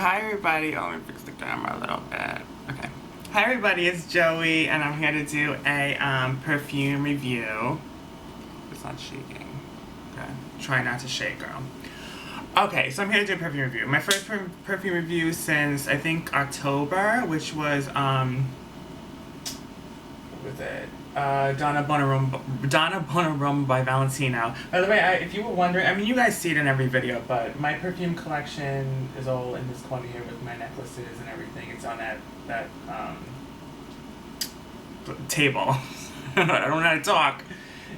Hi everybody. Oh, let me fix the camera a little bit. Okay. Hi everybody, it's Joey and I'm here to do a perfume review. It's not shaking. Okay. Try not to shake, girl. Okay, so I'm here to do a perfume review. My first perfume review since I think October, which was what was it? Donna Bonarum by Valentino. By the way, if you were wondering, I mean, you guys see it in every video, but my perfume collection is all in this corner here with my necklaces and everything. It's on that table. I don't know how to talk.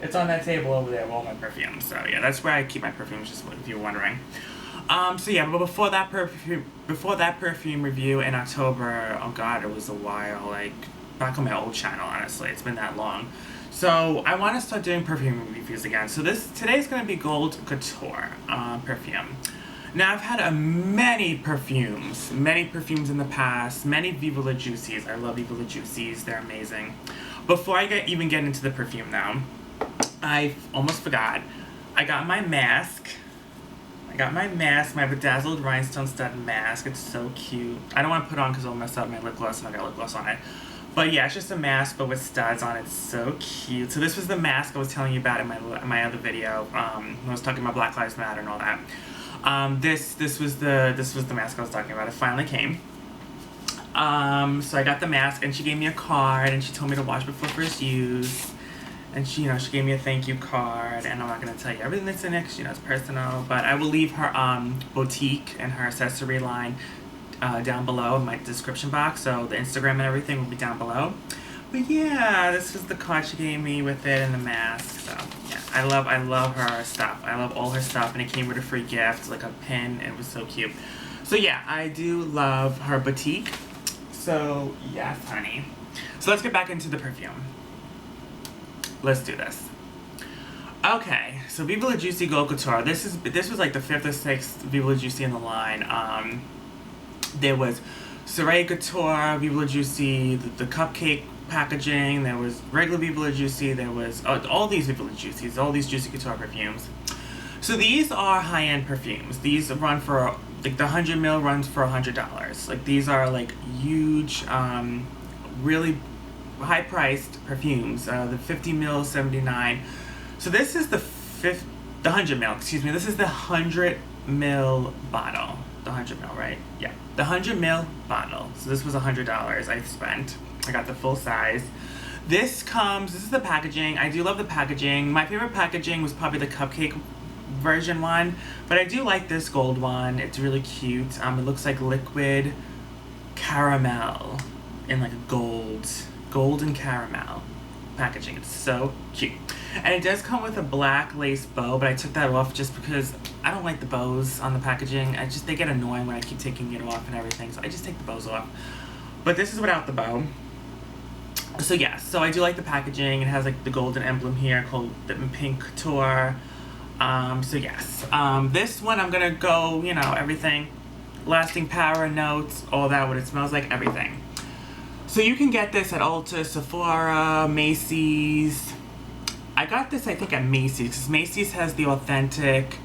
It's on that table over there with all my perfumes. So yeah, that's where I keep my perfumes, just if you're wondering. So yeah, but before that perfume review in October, oh god, it was a while, like back on my old channel, honestly. It's been that long. So I want to start doing perfume reviews again. So today's going to be Gold Couture perfume. Now I've had many perfumes in the past, many Viva La Juicies. I love Viva La Juicies, they're amazing. Before I even get into the perfume now, I almost forgot. I got my mask. My bedazzled rhinestone stud mask. It's so cute. I don't want to put it on because I'll mess up my lip gloss and I got lip gloss on it. But yeah, it's just a mask but with studs on it. It's so cute. So this was the mask I was telling you about in my other video. I was talking about Black Lives Matter and all that. This was the mask I was talking about. It finally came. So I got the mask and she gave me a card and she told me to wash before first use. And she gave me a thank you card, and I'm not gonna tell you everything that's in it, 'cause, it's personal. But I will leave her boutique and her accessory line down below in my description box. So the Instagram and everything will be down below. But yeah, this was the card she gave me with it and the mask. So yeah, I love her stuff. I love all her stuff, and it came with a free gift, like a pin, and it was so cute. So yeah, I do love her boutique. So yes, honey. So let's get back into the perfume. Let's do this. Okay, so Viva La Juicy Gold Couture. This was like the 5th or 6th Viva La Juicy in the line. There was Soleil Couture, Viva La Juicy, the cupcake packaging. There was regular Viva La Juicy. There was all these Viva La Juicies, all these Juicy Couture perfumes. So these are high-end perfumes. These run for like the 100 ml runs for $100. Like these are like huge, really high-priced perfumes. The 50 ml, $79. So this is the 100 ml. Excuse me. This is the 100 ml bottle. The 100 ml, right? Yeah, the 100 ml bottle. So this was $100 I spent. I got the full size. This is the packaging. I do love the packaging. My favorite packaging was probably the cupcake version one, but I do like this gold one. It's really cute. It looks like liquid caramel in like a golden caramel packaging. It's so cute. And it does come with a black lace bow, but I took that off just because I don't like the bows on the packaging. They get annoying when I keep taking it off and everything, so I just take the bows off. But this is without the bow. So yeah, so I do like the packaging. It has like the golden emblem here called the Pink Couture. So yes. This one I'm gonna go, everything. Lasting power, notes, all that, what it smells like, everything. So you can get this at Ulta, Sephora, Macy's. I got this, I think, at Macy's, because Macy's has the authentic,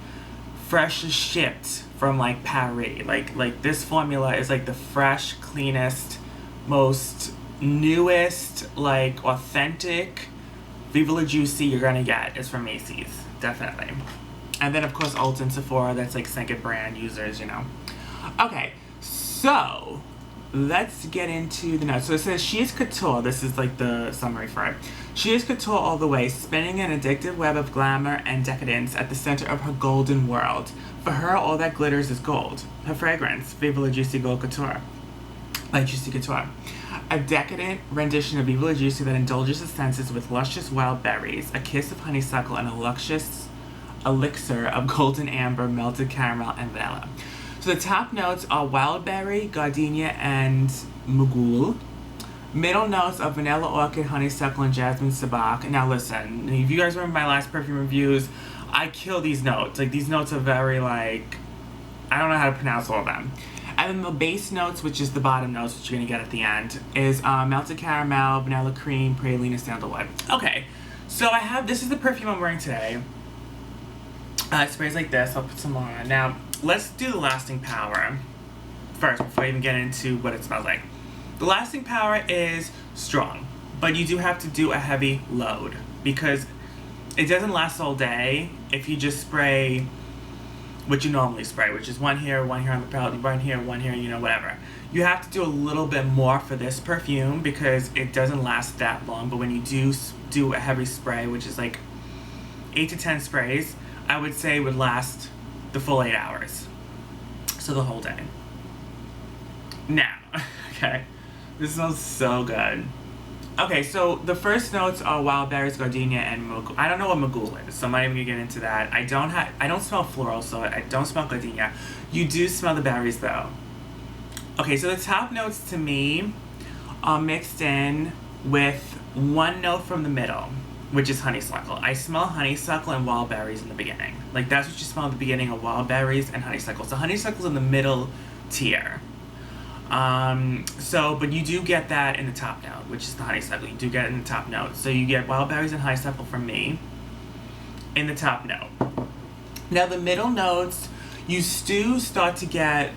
freshest shipped from, like, Paris. Like, this formula is, like, the fresh, cleanest, most newest, like, authentic Viva La Juicy you're gonna get is from Macy's. Definitely. And then, of course, Ulta and Sephora, that's, like, second brand users, Okay, so let's get into the notes. So it says, she is couture. This is like the summary for it. She is couture all the way, spinning an addictive web of glamour and decadence at the center of her golden world. For her, all that glitters is gold. Her fragrance, Viva La Juicy Gold Couture by Juicy Couture. A decadent rendition of Viva La Juicy that indulges the senses with luscious wild berries, a kiss of honeysuckle, and a luscious elixir of golden amber, melted caramel, and vanilla. So the top notes are wild berry, gardenia, and mugul. Middle notes are vanilla orchid, honeysuckle, and jasmine sabak. Now listen, if you guys remember my last perfume reviews, I kill these notes. Like, these notes are very, like, I don't know how to pronounce all of them. And then the base notes, which is the bottom notes, which you're going to get at the end, is melted caramel, vanilla cream, praline, and sandalwood. Okay, so this is the perfume I'm wearing today. It sprays like this. I'll put some on. Now, let's do the lasting power first before I even get into what it smells like. The lasting power is strong, but you do have to do a heavy load because it doesn't last all day if you just spray what you normally spray, which is one here on the palette, one here, you know, whatever. You have to do a little bit more for this perfume because it doesn't last that long, but when you do a heavy spray, which is like 8 to 10 sprays, I would say would last the full 8 hours. So the whole day. Now, okay, this smells so good. Okay, so the first notes are wild berries, gardenia, and magul. I don't know what magul is, so I'm not even gonna get into that. I don't smell floral, so I don't smell gardenia. You do smell the berries though. Okay, so the top notes to me are mixed in with one note from the middle, which is honeysuckle. I smell honeysuckle and wild berries in the beginning. Like that's what you smell at the beginning of wild berries and honeysuckle. So honeysuckle's in the middle tier. But you do get that in the top note, which is the honeysuckle. You do get it in the top note. So you get wild berries and honeysuckle from me in the top note. Now the middle notes, you do start to get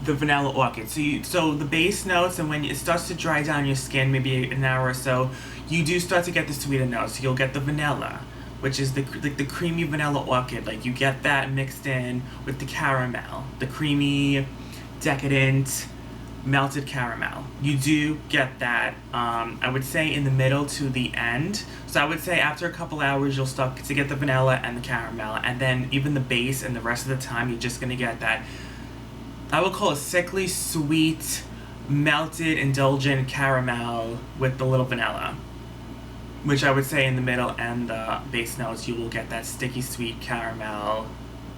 the vanilla orchid. So the base notes, and when it starts to dry down your skin, maybe an hour or so, you do start to get the sweeter notes. So you'll get the vanilla, which is the creamy vanilla orchid. Like you get that mixed in with the caramel, the creamy, decadent, melted caramel. You do get that, I would say in the middle to the end. So I would say after a couple hours, you'll start to get the vanilla and the caramel, and then even the base and the rest of the time, you're just gonna get that, I would call it sickly sweet, melted, indulgent caramel with the little vanilla. Which I would say in the middle and the base notes, you will get that sticky sweet caramel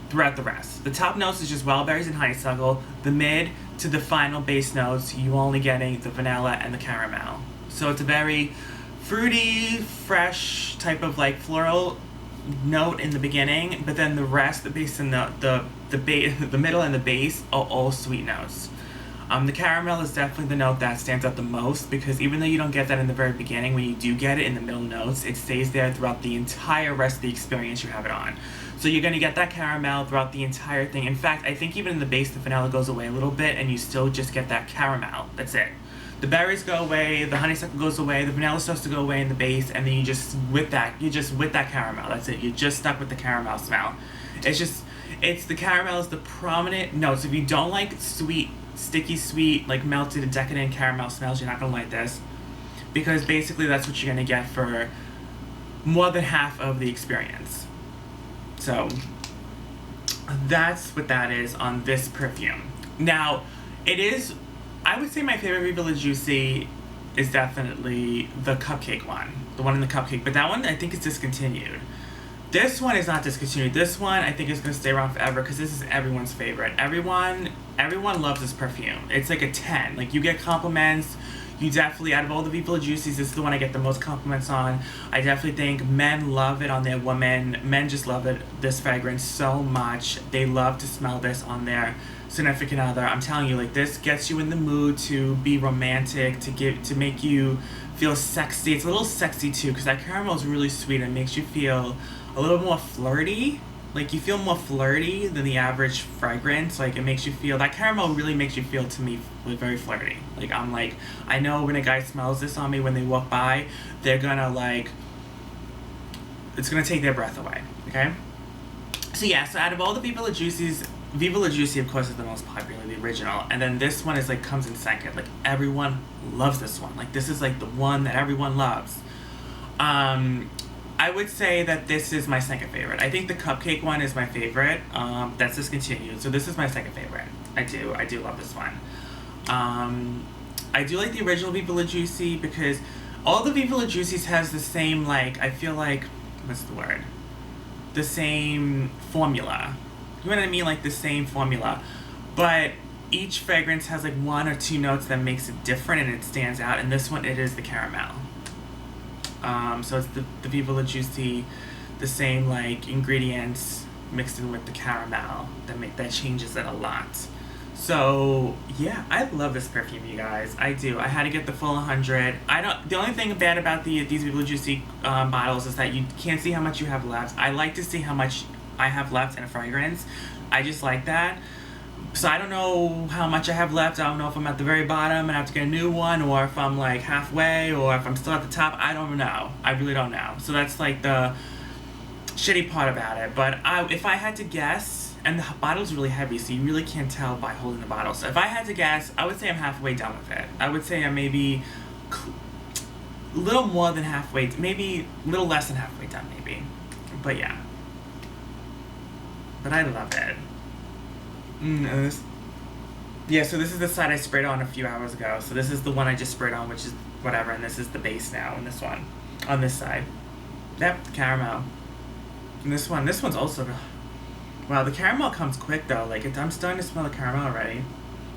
throughout the rest. The top notes is just wild berries and honeysuckle. The mid to the final base notes, you're only getting the vanilla and the caramel. So it's a very fruity, fresh type of like floral note in the beginning, but then the rest, the base and the middle and the base are all sweet notes. The caramel is definitely the note that stands out the most because even though you don't get that in the very beginning, when you do get it in the middle notes, it stays there throughout the entire rest of the experience you have it on. So you're going to get that caramel throughout the entire thing. In fact, I think even in the base, the vanilla goes away a little bit and you still just get that caramel. That's it. The berries go away, the honeysuckle goes away, the vanilla starts to go away in the base, and then you're just with that caramel. That's it. You're just stuck with the caramel smell. It's the caramel is the prominent note. So if you don't like sweet, sticky sweet, like melted, decadent caramel smells, you're not going to like this. Because basically that's what you're going to get for more than half of the experience. So that's what that is on this perfume. Now, it is, I would say my favorite Viva La Juicy is definitely the cupcake one. The one in the cupcake. But that one I think is discontinued. This one is not discontinued. This one I think is going to stay around forever because this is everyone's favorite. Everyone loves this perfume. It's like a 10. Like you get compliments. You definitely, out of all the Viva La Juicies, this is the one I get the most compliments on. I definitely think men love it on their women. Men just love it, this fragrance so much. They love to smell this on their significant other. I'm telling you, like this gets you in the mood to be romantic, to make you feel sexy. It's a little sexy too because that caramel is really sweet and makes you feel a little more flirty. Like you feel more flirty than the average fragrance. Like it makes you feel, that caramel really makes you feel to me very flirty. Like I know when a guy smells this on me when they walk by, they're gonna like, it's gonna take their breath away, okay? So yeah, so out of all the Viva La Juicies, Viva La Juicy of course is the most popular, the original. And then this one is like, comes in second. Like everyone loves this one. Like this is like the one that everyone loves. I would say that this is my second favorite. I think the cupcake one is my favorite. That's discontinued. So this is my second favorite. I do love this one. I do like the original Viva La Juicy because all the Viva La Juicies has the same, like, I feel like, what's the word? The same formula. You know what I mean? Like the same formula. But each fragrance has like one or two notes that makes it different and it stands out. And this one, it is the caramel. So it's the Viva La Juicy, the same like ingredients mixed in with the caramel that changes it a lot. So yeah, I love this perfume, you guys. I do. I had to get the full 100. The only thing bad about these Viva La Juicy bottles is that you can't see how much you have left. I like to see how much I have left in a fragrance. I just like that. So I don't know how much I have left. I don't know if I'm at the very bottom and I have to get a new one, or if I'm like halfway, or if I'm still at the top. I don't know. I really don't know. So that's like the shitty part about it. But if I had to guess, and the bottle's really heavy, so you really can't tell by holding the bottle. So if I had to guess, I would say I'm halfway done with it. I would say I'm maybe a little more than halfway, maybe a little less than halfway done, maybe. But yeah. But I love it. Yeah, so this is the side I sprayed on a few hours ago. So this is the one I just sprayed on, which is whatever, and this is the base now in this one. On this side. Yep, caramel. And this one's also... Wow, the caramel comes quick though. Like, I'm starting to smell the caramel already.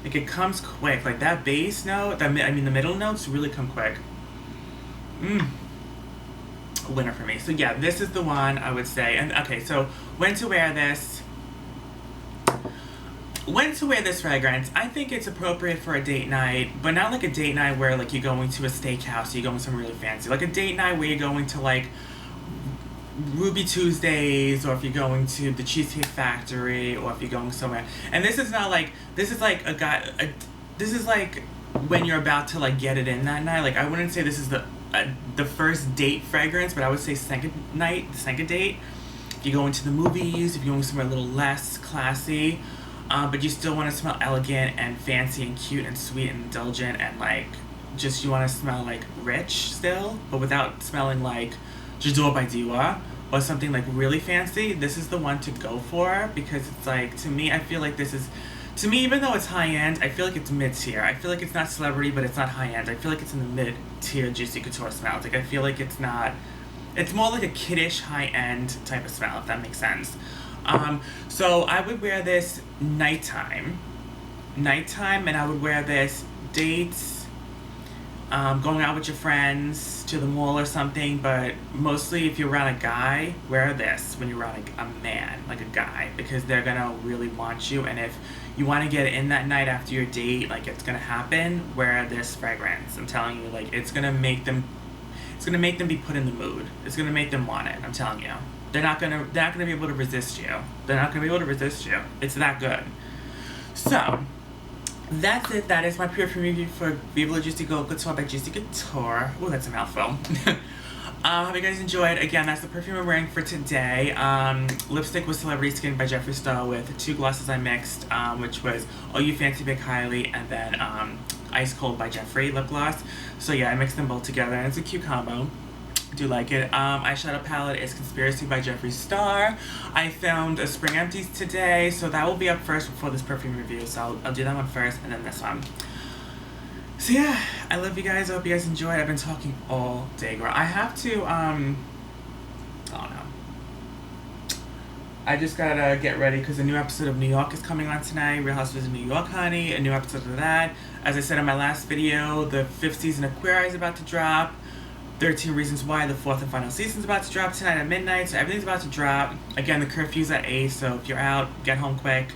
Like, it comes quick. Like, that base note, the middle notes really come quick. A winner for me. So yeah, this is the one I would say. And okay, so when to wear this... When to wear this fragrance, I think it's appropriate for a date night, but not like a date night where like you're going to a steakhouse, or you're going somewhere really fancy. Like a date night where you're going to like Ruby Tuesdays, or if you're going to the Cheesecake Factory, or if you're going somewhere. And this is not like, this is like this is like when you're about to like get it in that night. Like I wouldn't say this is the first date fragrance, but I would say second night, the second date. If you're going to the movies, if you're going somewhere a little less classy, but you still want to smell elegant and fancy and cute and sweet and indulgent, and like just you want to smell like rich still, but without smelling like J'adore by Diva or something like really fancy. This is the one to go for, because it's like, to me, I feel like this is, to me, even though it's high end, I feel like it's mid tier. I feel like it's not celebrity, but it's not high end. I feel like it's in the mid tier Juicy Couture smells. Like I feel like it's not, it's more like a kiddish high end type of smell, if that makes sense. So I would wear this nighttime, and I would wear this dates, going out with your friends to the mall or something, but mostly if you're around a guy, wear this when you're around a man, like a guy, because they're gonna really want you. And if you want to get in that night after your date, like it's gonna happen, wear this fragrance. I'm telling you, like it's gonna make them be put in the mood. It's gonna make them want it. I'm telling you. They're not gonna be able to resist you. They're not gonna be able to resist you. It's that good. So that's it. That is my perfume review for Viva La Juicy Couture by Juicy Couture. Oh, that's a mouthful. Hope you guys enjoyed. Again, that's the perfume I'm wearing for today. Lipstick was Celebrity Skin by Jeffree Star with 2 glosses I mixed, which was Oh You Fancy Big Highly, and then Ice Cold by Jeffree lip gloss. So yeah, I mixed them both together, and it's a cute combo. Do like it. Eyeshadow palette is Conspiracy by Jeffree Star. I filmed a Spring Empties today, so that will be up first before this perfume review. So I'll do that one first, and then this one. So yeah, I love you guys. I hope you guys enjoyed. I've been talking all day, girl. I have to, I don't know. I just gotta get ready because a new episode of New York is coming on tonight. Real Housewives of New York, honey. A new episode of that. As I said in my last video, the 5th season of Queer Eye is about to drop. 13 Reasons Why, the 4th and final season, is about to drop tonight at midnight, so everything's about to drop. Again, the curfew's at 8, so if you're out, get home quick.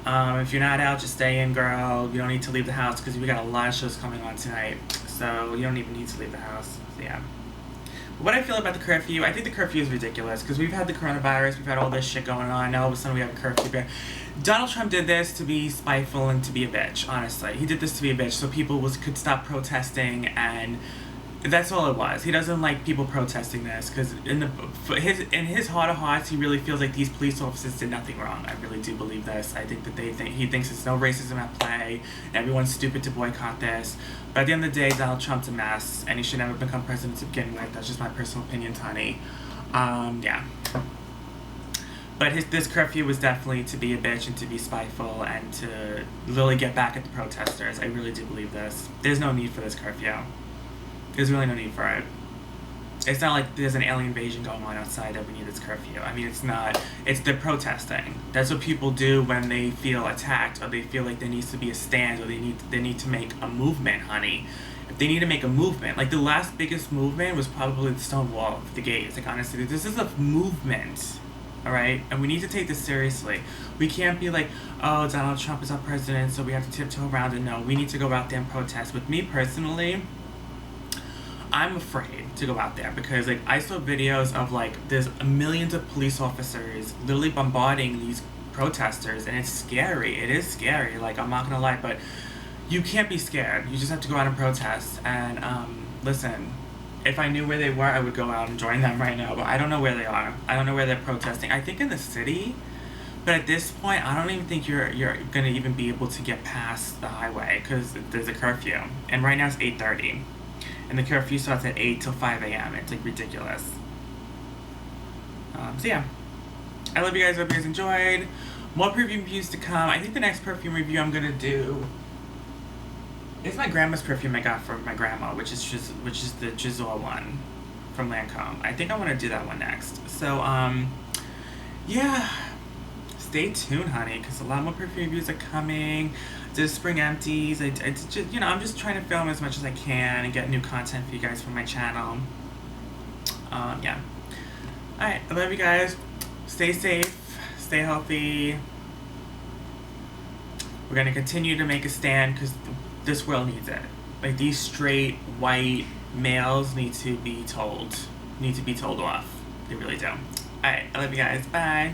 If you're not out, just stay in, girl. You don't need to leave the house, because we got a lot of shows coming on tonight, so you don't even need to leave the house, so yeah. But what I feel about the curfew, I think the curfew is ridiculous, because we've had the coronavirus, we've had all this shit going on, now all of a sudden we have a curfew. Donald Trump did this to be spiteful and to be a bitch, honestly. He did this to be a bitch, so people could stop protesting, and that's all it was. He doesn't like people protesting this, because in his heart of hearts, he really feels like these police officers did nothing wrong. I really do believe this. I think that he thinks it's no racism at play. Everyone's stupid to boycott this. But at the end of the day, Donald Trump's a mess, and he should never become president to begin with. That's just my personal opinion, honey. Yeah. But this curfew was definitely to be a bitch and to be spiteful and to really get back at the protesters. I really do believe this. There's no need for this curfew. There's really no need for it. It's not like there's an alien invasion going on outside that we need this curfew. I mean, it's not. It's the protesting. That's what people do when they feel attacked, or they feel like there needs to be a stand, or they need to make a movement, honey. If they need to make a movement, like the last biggest movement was probably the Stonewall, the gays. Like honestly, this is a movement, all right? And we need to take this seriously. We can't be like, oh, Donald Trump is our president, so we have to tiptoe around it. No, we need to go out there and protest. With me personally, I'm afraid to go out there because I saw videos of there's millions of police officers literally bombarding these protesters, and it's scary. It is scary. Like, I'm not gonna lie, but you can't be scared. You just have to go out and protest. And listen, if I knew where they were, I would go out and join them right now. But I don't know where they are. I don't know where they're protesting. I think in the city. But at this point, I don't even think you're gonna even be able to get past the highway because there's a curfew. And right now it's 8:30, and the curfew starts at 8 till 5 a.m. It's like ridiculous. So yeah, I love you guys. Hope you guys enjoyed. More perfume reviews to come. I think the next perfume review I'm gonna do is my grandma's perfume I got from my grandma, which is the Giselle one from Lancome. I think I want to do that one next. So yeah. Stay tuned, honey, because a lot more perfume reviews are coming. The spring empties. It's just, you know, I'm just trying to film as much as I can and get new content for you guys from my channel. Yeah. Alright, I love you guys. Stay safe. Stay healthy. We're going to continue to make a stand because this world needs it. Like, these straight, white males need to be told off. They really do. Alright, I love you guys. Bye.